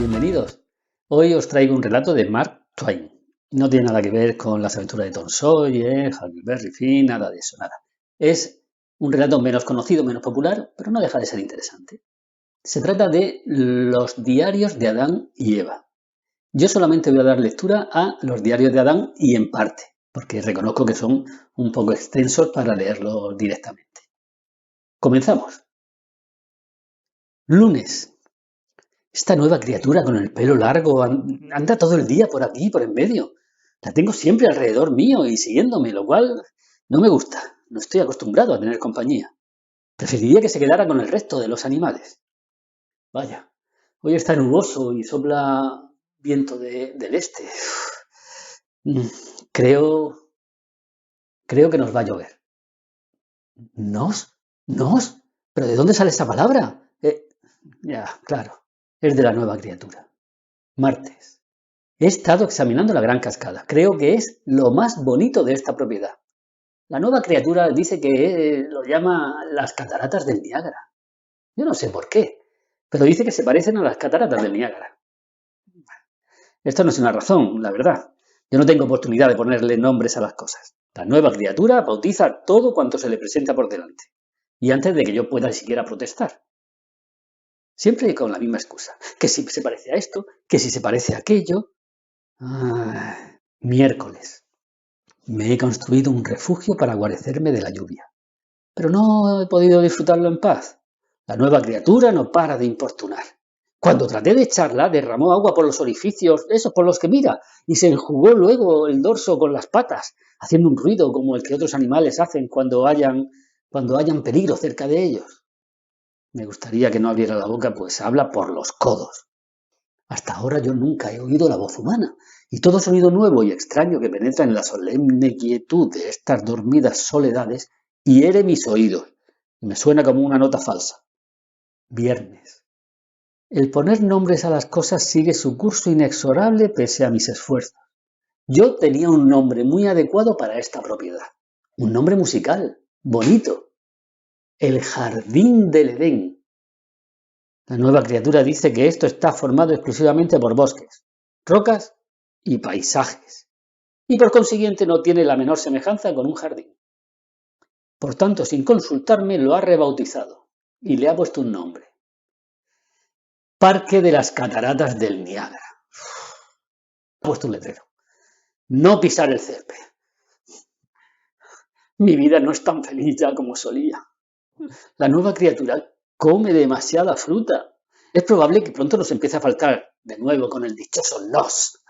bienvenidos. Hoy os traigo un relato de Mark Twain. No tiene nada que ver con las aventuras de Tom Sawyer, Huckleberry Finn, nada de eso, nada. Es un relato menos conocido, menos popular, pero no deja de ser interesante. Se trata de los diarios de Adán y Eva. Yo solamente voy a dar lectura a los diarios de Adán y en parte, porque reconozco que son un poco extensos para leerlos directamente. Comenzamos. Lunes. Esta nueva criatura con el pelo largo anda todo el día por aquí, por en medio. La tengo siempre alrededor mío y siguiéndome, lo cual no me gusta. No estoy acostumbrado a tener compañía. Preferiría que se quedara con el resto de los animales. Vaya, hoy está nuboso y sopla viento del este. Mm, Creo, creo que nos va a llover. ¿Nos? ¿Nos? ¿Pero de dónde sale esa palabra? Ya, claro, es de la nueva criatura. Martes. He estado examinando la gran cascada. Creo que es lo más bonito de esta propiedad. La nueva criatura dice que lo llama las cataratas del Niágara. Yo no sé por qué, pero dice que se parecen a las cataratas del Niágara. Esto no es una razón, la verdad. Yo no tengo oportunidad de ponerle nombres a las cosas. La nueva criatura bautiza todo cuanto se le presenta por delante. Y antes de que yo pueda siquiera protestar. Siempre con la misma excusa. Que si se parece a esto, que si se parece a aquello. Miércoles. Me he construido un refugio para guarecerme de la lluvia. Pero no he podido disfrutarlo en paz. La nueva criatura no para de importunar. Cuando traté de echarla, derramó agua por los orificios, esos por los que mira, y se enjugó luego el dorso con las patas, haciendo un ruido como el que otros animales hacen cuando hayan peligro cerca de ellos. Me gustaría que no abriera la boca, pues habla por los codos. Hasta ahora yo nunca he oído la voz humana, y todo sonido nuevo y extraño que penetra en la solemne quietud de estas dormidas soledades hiere mis oídos y me suena como una nota falsa. Viernes. El poner nombres a las cosas sigue su curso inexorable pese a mis esfuerzos. Yo tenía un nombre muy adecuado para esta propiedad, un nombre musical, bonito, el Jardín del Edén. La nueva criatura dice que esto está formado exclusivamente por bosques, rocas y paisajes, y por consiguiente no tiene la menor semejanza con un jardín. Por tanto, sin consultarme, lo ha rebautizado y le ha puesto un nombre. Parque de las Cataratas del Niágara. Ha puesto un letrero. No pisar el césped. Mi vida no es tan feliz ya como solía. La nueva criatura come demasiada fruta. Es probable que pronto nos empiece a faltar de nuevo con el dichoso los.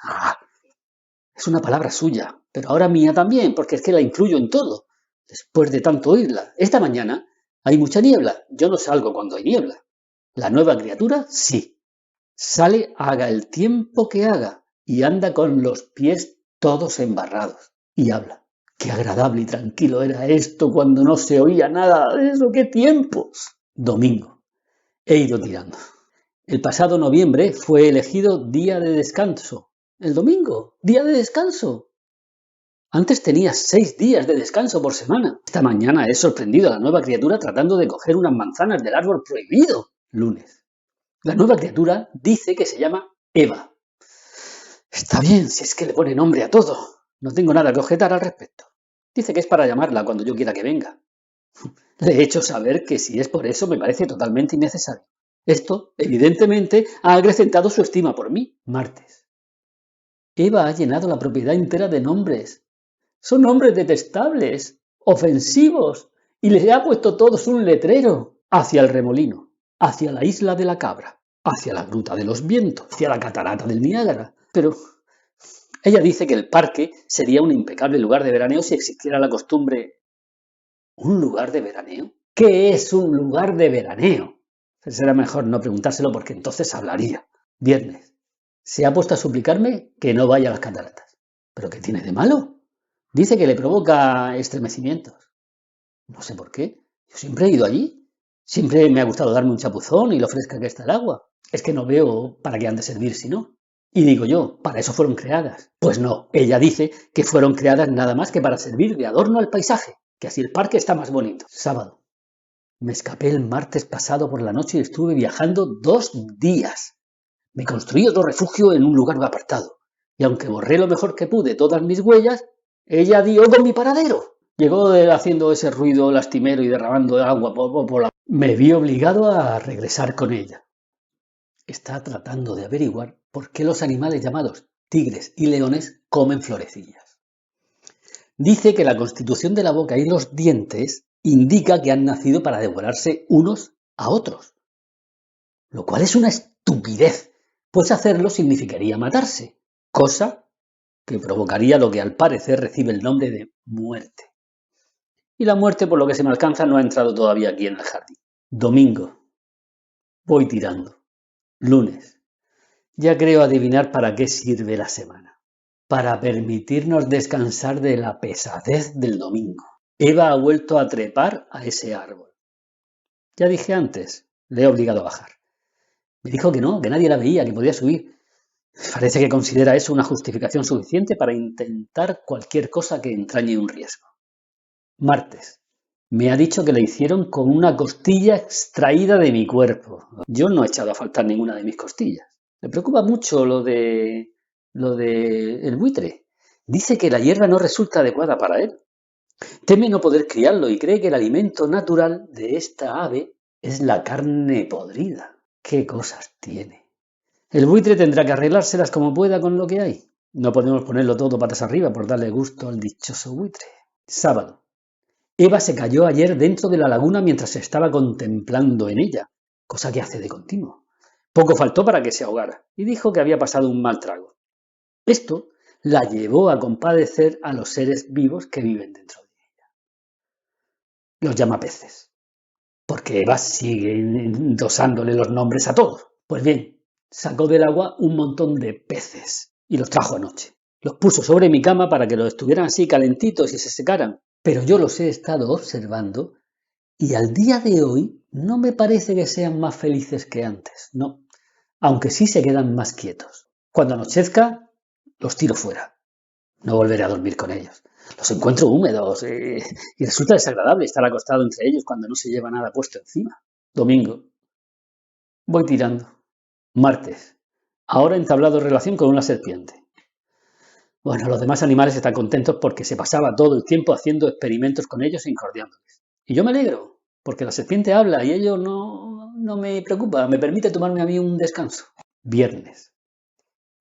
Es una palabra suya, pero ahora mía también, porque es que la incluyo en todo. Después de tanto oírla, esta mañana hay mucha niebla. Yo no salgo cuando hay niebla. La nueva criatura sí. Sale haga el tiempo que haga y anda con los pies todos embarrados y habla. Qué agradable y tranquilo era esto cuando no se oía nada de eso. ¡Qué tiempos! Domingo. He ido tirando. El pasado noviembre fue elegido día de descanso. El domingo, día de descanso. Antes tenía 6 días de descanso por semana. Esta mañana he sorprendido a la nueva criatura tratando de coger unas manzanas del árbol prohibido. Lunes. La nueva criatura dice que se llama Eva. Está bien, si es que le pone nombre a todo. No tengo nada que objetar al respecto. Dice que es para llamarla cuando yo quiera que venga. Le he hecho saber que si es por eso me parece totalmente innecesario. Esto, evidentemente, ha acrecentado su estima por mí. Martes. Eva ha llenado la propiedad entera de nombres. Son nombres detestables, ofensivos, y les ha puesto todos un letrero. Hacia el remolino, hacia la isla de la cabra, hacia la gruta de los vientos, hacia la catarata del Niágara. Pero ella dice que el parque sería un impecable lugar de veraneo si existiera la costumbre. ¿Un lugar de veraneo? ¿Qué es un lugar de veraneo? Será mejor no preguntárselo porque entonces hablaría. Viernes. Se ha puesto a suplicarme que no vaya a las cataratas. ¿Pero qué tiene de malo? Dice que le provoca estremecimientos. No sé por qué. Yo siempre he ido allí. Siempre me ha gustado darme un chapuzón y lo fresca que está el agua. Es que no veo para qué han de servir si no. Y digo yo, para eso fueron creadas. Pues no, ella dice que fueron creadas nada más que para servir de adorno al paisaje, que así el parque está más bonito. Sábado. Me escapé el martes pasado por la noche y estuve viajando 2 días. Me construí otro refugio en un lugar apartado, y aunque borré lo mejor que pude todas mis huellas, ella dio con mi paradero. Llegó haciendo ese ruido lastimero y derramando agua por la... Me vi obligado a regresar con ella. Está tratando de averiguar por qué los animales llamados tigres y leones comen florecillas. Dice que la constitución de la boca y los dientes indica que han nacido para devorarse unos a otros, lo cual es una estupidez, pues hacerlo significaría matarse, cosa que provocaría lo que al parecer recibe el nombre de muerte. Y la muerte, por lo que se me alcanza, no ha entrado todavía aquí en el jardín. Domingo. Voy tirando. Lunes. Ya creo adivinar para qué sirve la semana. Para permitirnos descansar de la pesadez del domingo. Eva ha vuelto a trepar a ese árbol. Ya dije antes, le he obligado a bajar. Me dijo que no, que nadie la veía, que podía subir. Parece que considera eso una justificación suficiente para intentar cualquier cosa que entrañe un riesgo. Martes. Me ha dicho que la hicieron con una costilla extraída de mi cuerpo. Yo no he echado a faltar ninguna de mis costillas. Me preocupa mucho lo de el buitre. Dice que la hierba no resulta adecuada para él. Teme no poder criarlo y cree que el alimento natural de esta ave es la carne podrida. ¿Qué cosas tiene? El buitre tendrá que arreglárselas como pueda con lo que hay. No podemos ponerlo todo patas arriba por darle gusto al dichoso buitre. Sábado. Eva se cayó ayer dentro de la laguna mientras se estaba contemplando en ella, cosa que hace de continuo. Poco faltó para que se ahogara, y dijo que había pasado un mal trago. Esto la llevó a compadecer a los seres vivos que viven dentro de ella. Los llama peces, porque Eva sigue endosándole los nombres a todos. Pues bien, sacó del agua un montón de peces y los trajo anoche. Los puso sobre mi cama para que los estuvieran así calentitos y se secaran. Pero yo los he estado observando y al día de hoy no me parece que sean más felices que antes, no, aunque sí se quedan más quietos. Cuando anochezca, los tiro fuera. No volveré a dormir con ellos. Los encuentro húmedos y resulta desagradable estar acostado entre ellos cuando no se lleva nada puesto encima. Domingo. Voy tirando. Martes. Ahora he entablado relación con una serpiente. Bueno, los demás animales están contentos porque se pasaba todo el tiempo haciendo experimentos con ellos e incordiándoles. Y yo me alegro, porque la serpiente habla y ello no me preocupa, me permite tomarme a mí un descanso. Viernes.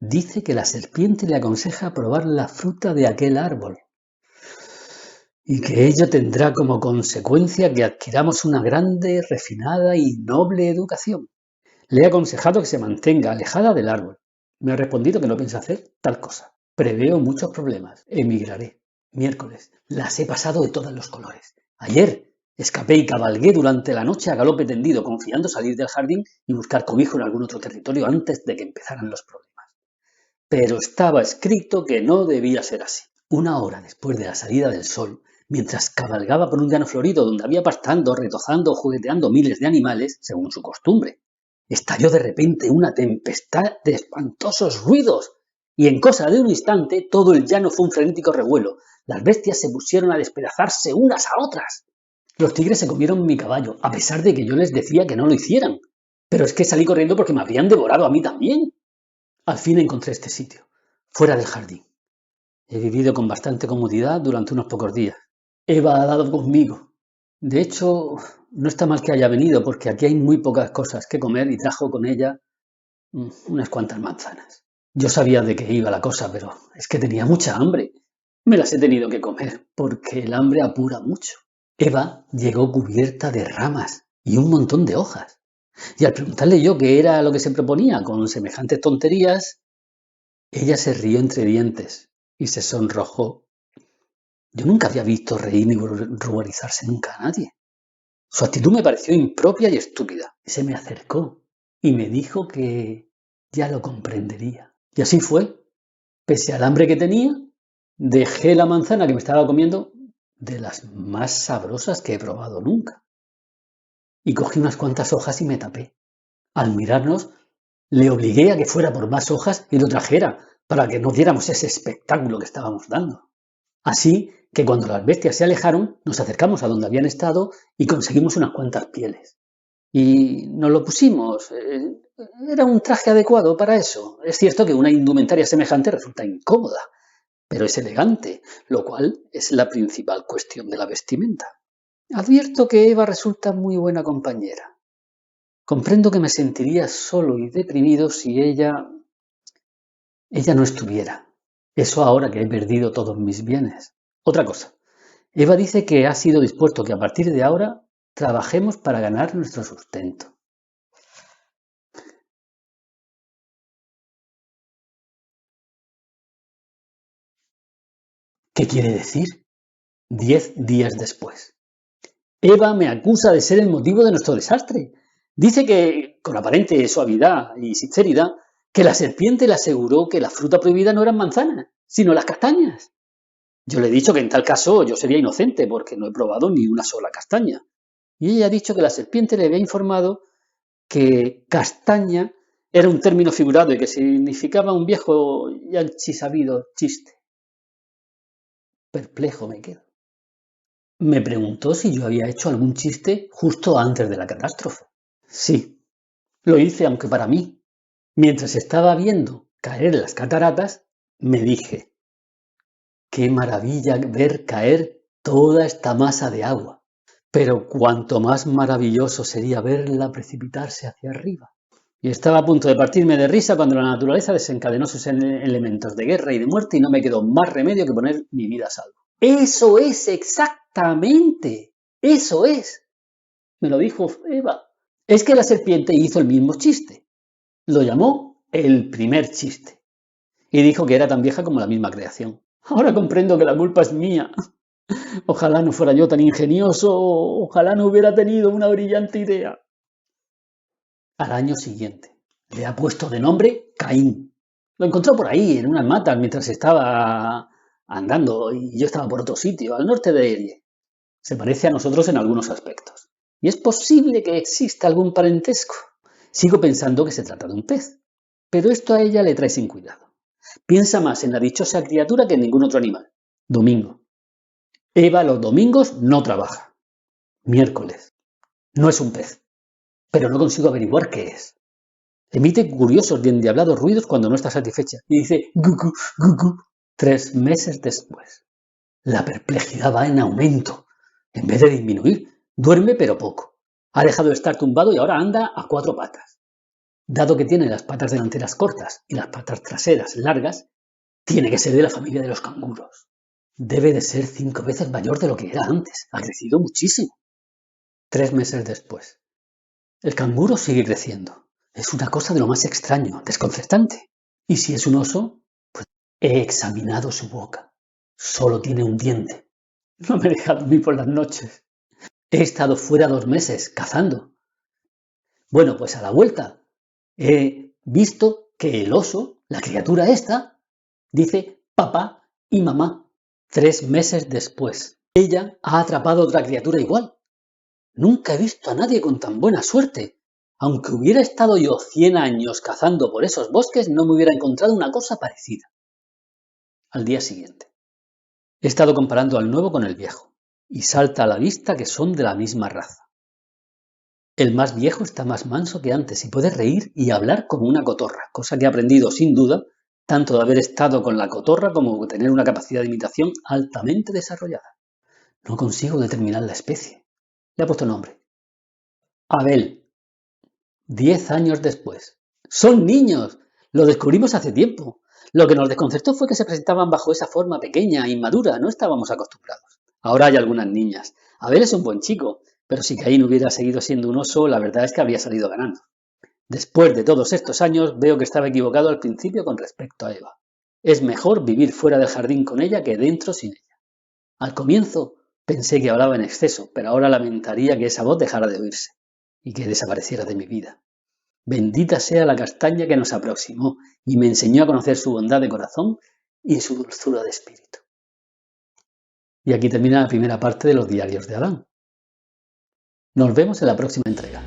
Dice que la serpiente le aconseja probar la fruta de aquel árbol y que ello tendrá como consecuencia que adquiramos una grande, refinada y noble educación. Le he aconsejado que se mantenga alejada del árbol. Me ha respondido que no piensa hacer tal cosa. Preveo muchos problemas. Emigraré. Miércoles. Las he pasado de todos los colores. Ayer escapé y cabalgué durante la noche a galope tendido, confiando salir del jardín y buscar cobijo en algún otro territorio antes de que empezaran los problemas. Pero estaba escrito que no debía ser así. Una hora después de la salida del sol, mientras cabalgaba por un llano florido donde había pastando, retozando o jugueteando miles de animales, según su costumbre, estalló de repente una tempestad de espantosos ruidos y en cosa de un instante todo el llano fue un frenético revuelo. Las bestias se pusieron a despedazarse unas a otras. Los tigres se comieron mi caballo, a pesar de que yo les decía que no lo hicieran. Pero es que salí corriendo porque me habrían devorado a mí también. Al fin encontré este sitio, fuera del jardín. He vivido con bastante comodidad durante unos pocos días. Eva ha dado conmigo. De hecho, no está mal que haya venido porque aquí hay muy pocas cosas que comer y trajo con ella unas cuantas manzanas. Yo sabía de qué iba la cosa, pero es que tenía mucha hambre. Me las he tenido que comer porque el hambre apura mucho. Eva llegó cubierta de ramas y un montón de hojas. Y al preguntarle yo qué era lo que se proponía con semejantes tonterías, ella se rió entre dientes y se sonrojó. Yo nunca había visto reír ni ruborizarse nunca a nadie. Su actitud me pareció impropia y estúpida. Se me acercó y me dijo que ya lo comprendería. Y así fue. Pese al hambre que tenía, dejé la manzana que me estaba comiendo, de las más sabrosas que he probado nunca. Y cogí unas cuantas hojas y me tapé. Al mirarnos, le obligué a que fuera por más hojas y lo trajera, para que no diéramos ese espectáculo que estábamos dando. Así que cuando las bestias se alejaron, nos acercamos a donde habían estado y conseguimos unas cuantas pieles. y nos lo pusimos. Era un traje adecuado para eso. Es cierto que una indumentaria semejante resulta incómoda, pero es elegante, lo cual es la principal cuestión de la vestimenta. Advierto que Eva resulta muy buena compañera. Comprendo que me sentiría solo y deprimido si ella no estuviera. Eso ahora que he perdido todos mis bienes. Otra cosa. Eva dice que ha sido dispuesto que a partir de ahora trabajemos para ganar nuestro sustento. ¿Qué quiere decir? 10 días después. Eva me acusa de ser el motivo de nuestro desastre. Dice que, con aparente suavidad y sinceridad, que la serpiente le aseguró que la fruta prohibida no eran manzanas, sino las castañas. Yo le he dicho que en tal caso yo sería inocente porque no he probado ni una sola castaña. Y ella ha dicho que la serpiente le había informado que castaña era un término figurado y que significaba un viejo y archisabido chiste. Perplejo me quedo. Me preguntó si yo había hecho algún chiste justo antes de la catástrofe. Sí, lo hice, aunque para mí. Mientras estaba viendo caer las cataratas, me dije, qué maravilla ver caer toda esta masa de agua. Pero cuanto más maravilloso sería verla precipitarse hacia arriba. Y estaba a punto de partirme de risa cuando la naturaleza desencadenó sus elementos de guerra y de muerte y no me quedó más remedio que poner mi vida a salvo. Eso es exactamente. Eso es. Me lo dijo Eva. Es que la serpiente hizo el mismo chiste. Lo llamó el primer chiste. Y dijo que era tan vieja como la misma creación. Ahora comprendo que la culpa es mía. Ojalá no fuera yo tan ingenioso. Ojalá no hubiera tenido una brillante idea. Al año siguiente le ha puesto de nombre Caín. Lo encontró por ahí, en unas matas, mientras estaba andando y yo estaba por otro sitio, al norte de Erie. Se parece a nosotros en algunos aspectos. Y es posible que exista algún parentesco. Sigo pensando que se trata de un pez. Pero esto a ella le trae sin cuidado. Piensa más en la dichosa criatura que en ningún otro animal. Domingo. Eva los domingos no trabaja. Miércoles. No es un pez. Pero no consigo averiguar qué es. Emite curiosos y endiablados ruidos cuando no está satisfecha y dice gugu, gugu. 3 meses después. La perplejidad va en aumento. En vez de disminuir, duerme pero poco. Ha dejado de estar tumbado y ahora anda a 4 patas. Dado que tiene las patas delanteras cortas y las patas traseras largas, tiene que ser de la familia de los canguros. Debe de ser 5 veces mayor de lo que era antes. Ha crecido muchísimo. 3 meses después. El canguro sigue creciendo. Es una cosa de lo más extraño, desconcertante. Y si es un oso, pues he examinado su boca. Solo tiene un diente. No me deja dormir por las noches. He estado fuera 2 meses, cazando. Bueno, pues a la vuelta he visto que el oso, la criatura esta, dice papá y mamá. 3 meses después. Ella ha atrapado otra criatura igual. Nunca he visto a nadie con tan buena suerte. Aunque hubiera estado yo 100 años cazando por esos bosques, no me hubiera encontrado una cosa parecida. Al día siguiente. He estado comparando al nuevo con el viejo, y salta a la vista que son de la misma raza. El más viejo está más manso que antes y puede reír y hablar como una cotorra, cosa que he aprendido sin duda, tanto de haber estado con la cotorra como de tener una capacidad de imitación altamente desarrollada. No consigo determinar la especie. Le ha puesto nombre. Abel. 10 años después. ¡Son niños! Lo descubrimos hace tiempo. Lo que nos desconcertó fue que se presentaban bajo esa forma pequeña, inmadura. No estábamos acostumbrados. Ahora hay algunas niñas. Abel es un buen chico, pero si Caín hubiera seguido siendo un oso, la verdad es que habría salido ganando. Después de todos estos años, veo que estaba equivocado al principio con respecto a Eva. Es mejor vivir fuera del jardín con ella que dentro sin ella. Al comienzo pensé que hablaba en exceso, pero ahora lamentaría que esa voz dejara de oírse y que desapareciera de mi vida. Bendita sea la castaña que nos aproximó y me enseñó a conocer su bondad de corazón y su dulzura de espíritu. Y aquí termina la primera parte de los diarios de Adán. Nos vemos en la próxima entrega.